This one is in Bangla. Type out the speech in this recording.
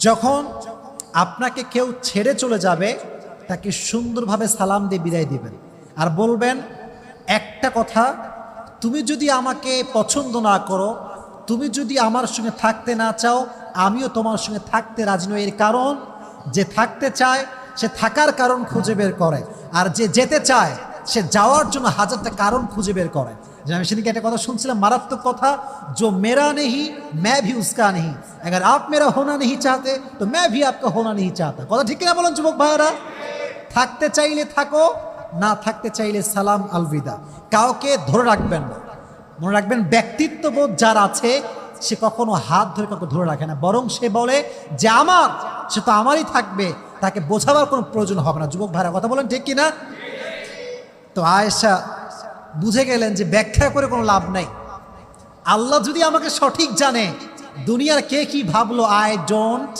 যখন আপনাকে কেউ ছেড়ে চলে যাবে তাকে সুন্দরভাবে সালাম দিয়ে বিদায় দিবেন আর বলবেন একটা কথা, তুমি যদি আমাকে পছন্দ না করো, তুমি যদি আমার সঙ্গে থাকতে না চাও, আমিও তোমার সঙ্গে থাকতে রাজি নই। এর কারণ, যে থাকতে চায় সে থাকার কারণ খুঁজে বের করে, আর যে যেতে চায় সে যাওয়ার জন্য হাজারটা কারণ খুঁজে বের করে। যে আমি সেদিকে একটা কথা শুনছিলাম, মারাত্মক কথা, जो मेरा नहीं मैं भी उसका नहीं, अगर आप मेरा होना नहीं चाहते तो मैं भी आपका होना नहीं चाहता। কথা ঠিক কিনা বলেন যুবক ভাইরা? থাকতে চাইলে থাকো, না থাকতে চাইলে সালাম আলবিদা। কাউকে ধরে রাখবেন না। মনে রাখবেন, ব্যক্তিত্ববোধ যার আছে সে কখনো হাত ধরে কাউকে ধরে রাখে না, বরং সে বলে যে আমার, সে তো আমারই থাকবে, তাকে বোঝাবার কোনো প্রয়োজন হবে না। যুবক ভাইরা কথা বলেন ঠিক কিনা? তো আয়েশা বুঝে গেলেন যে ব্যাখ্যা করে কোনো লাভ নাই। আল্লাহ যদি আমাকে সঠিক জানে, দুনিয়ার কে কি ভাবলো আই ডোন্ট